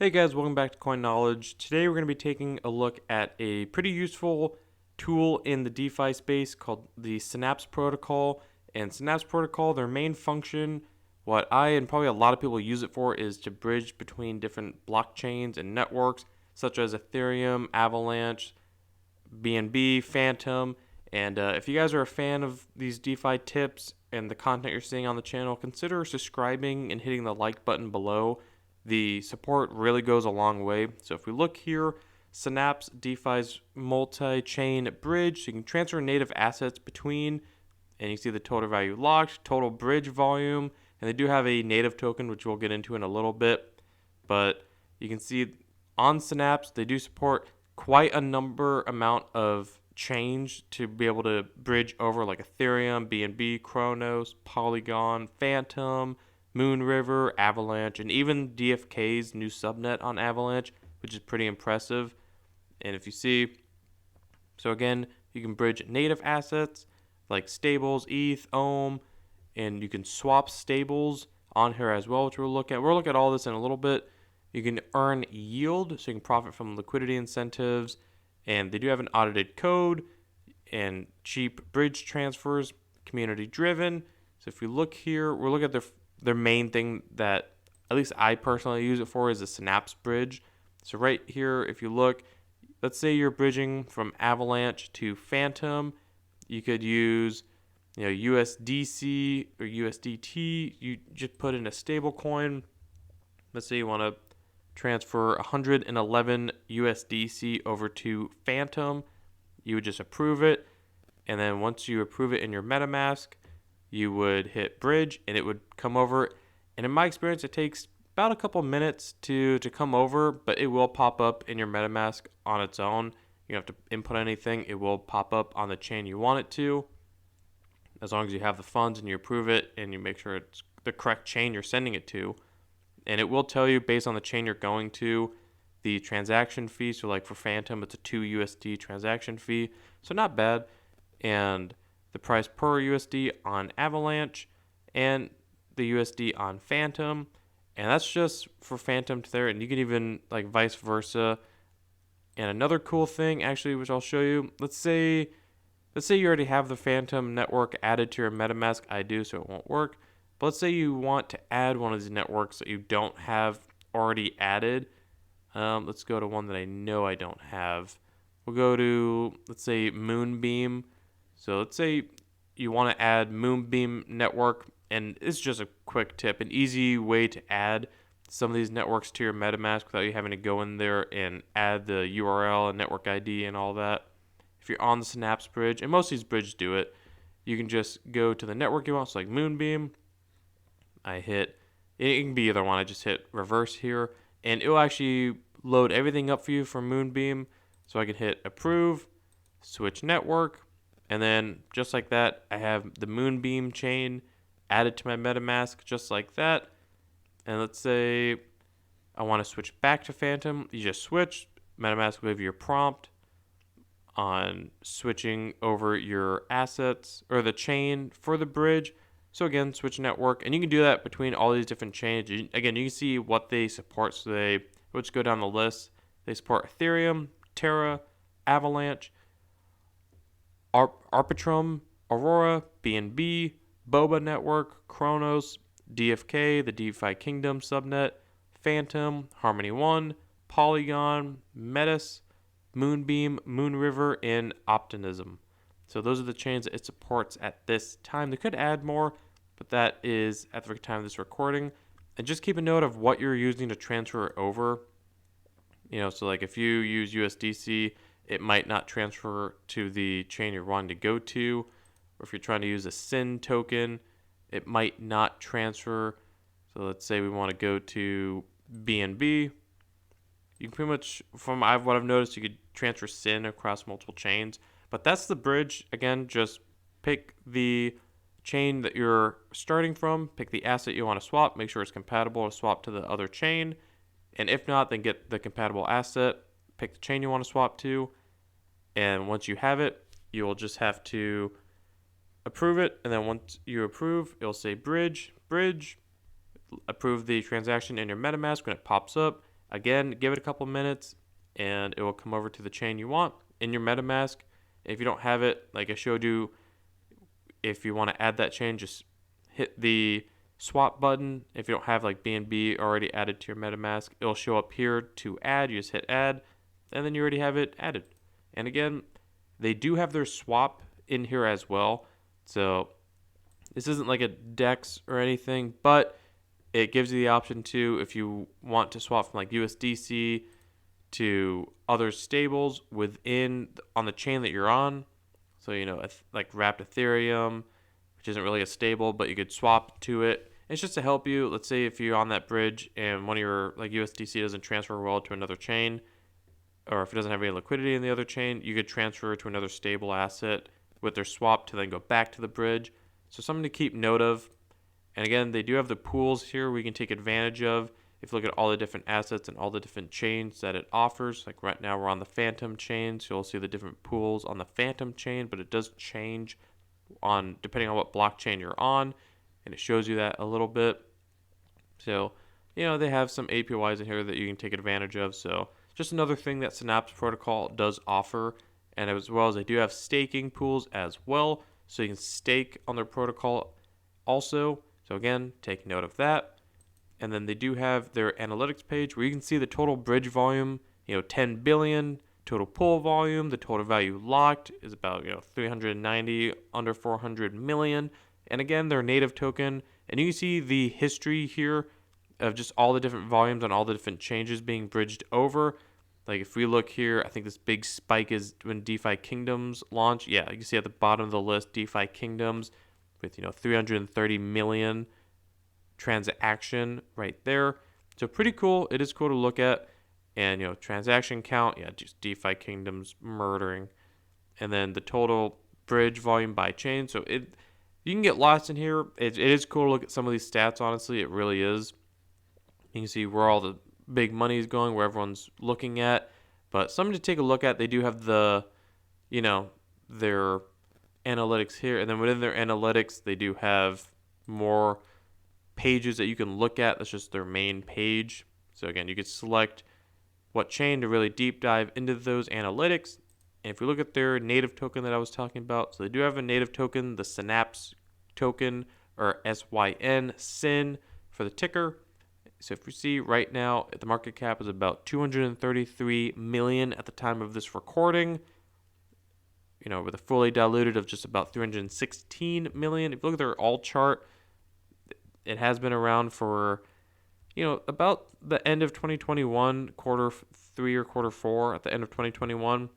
Hey guys, welcome back to Coin Knowledge. Today we're going to be taking a look at a pretty useful tool in the DeFi space called the Synapse Protocol. And Synapse Protocol, their main function, what I and probably a lot of people use it for, is to bridge between different blockchains and networks such as Ethereum, Avalanche, BNB, Phantom. And if you guys are a fan of these DeFi tips and the content you're seeing on the channel, consider subscribing and hitting the like button below. The support really goes a long way. So if we look here, Synapse DeFi's multi-chain bridge, so you can transfer native assets between, and you see the total value locked, total bridge volume, and they do have a native token, which we'll get into in a little bit. But you can see on Synapse, they do support quite a amount of change to be able to bridge over, like Ethereum, BNB, Chronos, Polygon, Phantom, Moonriver, Avalanche, and even DFK's new subnet on Avalanche, which is pretty impressive. And if you see, so again, you can bridge native assets like stables, ETH, Ohm, and you can swap stables on here as well, which we'll look at. We'll look at all this in a little bit. You can earn yield, so you can profit from liquidity incentives, and they do have an audited code and cheap bridge transfers, community driven. So if we look here, we'll look at their main thing that at least I personally use it for is the Synapse Bridge. So right here, if you look, let's say you're bridging from Avalanche to Phantom, you could use USDC or USDT. You just put in a stable coin. Let's say you want to transfer 111 USDC over to Phantom. You would just approve it, and then once you approve it in your MetaMask, you would hit bridge and it would come over. And in my experience, it takes about a couple minutes to come over, but it will pop up in your MetaMask on its own. You don't have to input anything. It will pop up on the chain you want it to, as long as you have the funds and you approve it and you make sure it's the correct chain you're sending it to. And it will tell you based on the chain you're going to, the transaction fee. So like for Phantom, it's a 2 USD transaction fee. So not bad. And the price per USD on Avalanche and the USD on Phantom. And that's just for Phantom to there. And you can even like vice versa. And another cool thing actually, which I'll show you, let's say you already have the Phantom network added to your MetaMask. I do, so it won't work. But let's say you want to add one of these networks that you don't have already added. Let's go to one that I know I don't have. We'll go to, let's say, Moonbeam. So let's say you want to add Moonbeam network, and it's just a quick tip, an easy way to add some of these networks to your MetaMask without you having to go in there and add the URL and network ID and all that. If you're on the Synapse Bridge, and most of these bridges do it, you can just go to the network you want, so like Moonbeam. It can be either one. I just hit reverse here, and it will actually load everything up for you for Moonbeam. So I can hit approve, switch network, and then just like that, I have the Moonbeam chain added to my MetaMask just like that. And let's say I want to switch back to Phantom. You just switch. MetaMask will give you a prompt on switching over your assets or the chain for the bridge. So again, switch network, and you can do that between all these different chains. Again, you can see what they support. So let's go down the list. They support Ethereum, Terra, Avalanche, Arbitrum, Aurora, BNB, Boba Network, Chronos, DFK, the DeFi Kingdom subnet, Phantom, Harmony One, Polygon, Metis, Moonbeam, Moonriver, and Optimism. So those are the chains that it supports at this time. They could add more, but that is at the time of this recording. And just keep a note of what you're using to transfer it over. So like if you use USDC, it might not transfer to the chain you're wanting to go to. Or if you're trying to use a SYN token, it might not transfer. So let's say we want to go to BNB. You can pretty much, from what I've noticed, you could transfer SYN across multiple chains. But that's the bridge. Again, just pick the chain that you're starting from, pick the asset you want to swap, make sure it's compatible to swap to the other chain. And if not, then get the compatible asset, pick the chain you want to swap to. And once you have it, you'll just have to approve it. And then once you approve, it'll say bridge, approve the transaction in your MetaMask when it pops up. Again, give it a couple minutes and it will come over to the chain you want in your MetaMask. If you don't have it, like I showed you, if you want to add that chain, just hit the swap button. If you don't have like BNB already added to your MetaMask, it'll show up here to add. You just hit add, and then you already have it added. And again, they do have their swap in here as well. So this isn't like a DEX or anything, but it gives you the option to, if you want to swap from like USDC to other stables within on the chain that you're on. So, like wrapped Ethereum, which isn't really a stable, but you could swap to it. It's just to help you. Let's say if you're on that bridge and one of your like USDC doesn't transfer well to another chain, or if it doesn't have any liquidity in the other chain, you could transfer to another stable asset with their swap to then go back to the bridge. So something to keep note of. And again, they do have the pools here we can take advantage of. If you look at all the different assets and all the different chains that it offers, like right now we're on the Phantom chain, so you'll see the different pools on the Phantom chain, but it does change on depending on what blockchain you're on, and it shows you that a little bit. So, they have some APYs in here that you can take advantage of. So just another thing that Synapse Protocol does offer, and as well as they do have staking pools as well, so you can stake on their protocol also. So again, take note of that. And then they do have their analytics page where you can see the total bridge volume, 10 billion, total pool volume, the total value locked is about, 390, under 400 million. And again, their native token. And you can see the history here of just all the different volumes and all the different changes being bridged over. Like if we look here, I think this big spike is when DeFi Kingdoms launched. Yeah, you can see at the bottom of the list, DeFi Kingdoms with, 330 million transaction right there. So pretty cool. It is cool to look at. And transaction count, just DeFi Kingdoms murdering. And then the total bridge volume by chain. So you can get lost in here. It is cool to look at some of these stats, honestly. It really is. You can see where all the big money is going, where everyone's looking at. But something to take a look at. They do have the, their analytics here. And then within their analytics, they do have more pages that you can look at. That's just their main page. So again, you could select what chain to really deep dive into those analytics. And if we look at their native token that I was talking about, so they do have a native token, the Synapse token, or SYN, SYN for the ticker. So if we see right now, the market cap is about 233 million at the time of this recording. With a fully diluted of just about 316 million. If you look at their all chart, it has been around for, about the end of 2021, quarter 3 or quarter 4 at the end of 2021.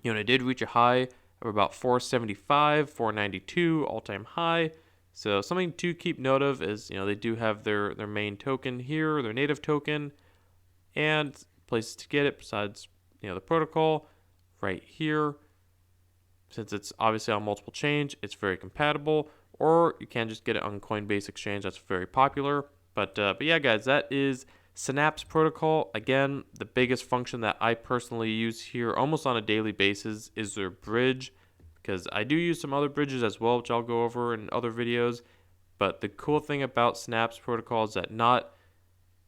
It did reach a high of about 475, 492 all-time high. So something to keep note of is, they do have their main token here, their native token, and places to get it besides, the protocol right here. Since it's obviously on multiple chains, it's very compatible. Or you can just get it on Coinbase Exchange. That's very popular. But yeah, guys, that is Synapse Protocol. Again, the biggest function that I personally use here almost on a daily basis is their bridge, because I do use some other bridges as well, which I'll go over in other videos. But the cool thing about Synapse Protocol is that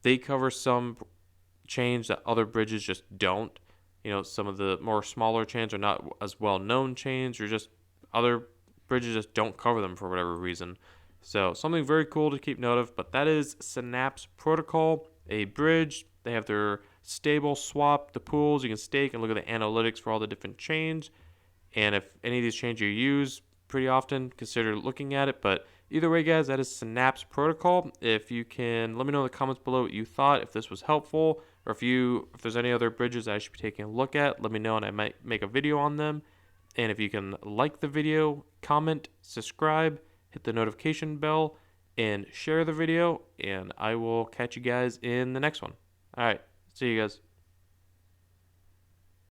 they cover some chains that other bridges just don't. Some of the more smaller chains are not as well-known chains, or just other bridges just don't cover them for whatever reason. So something very cool to keep note of. But that is Synapse Protocol, a bridge. They have their stable swap, the pools. You can stake and look at the analytics for all the different chains. And if any of these chains you use pretty often, consider looking at it. But either way, guys, that is Synapse Protocol. If you can, let me know in the comments below what you thought, if this was helpful, or if there's any other bridges I should be taking a look at, let me know and I might make a video on them. And if you can like the video, comment, subscribe, hit the notification bell, and share the video, and I will catch you guys in the next one. All right, see you guys.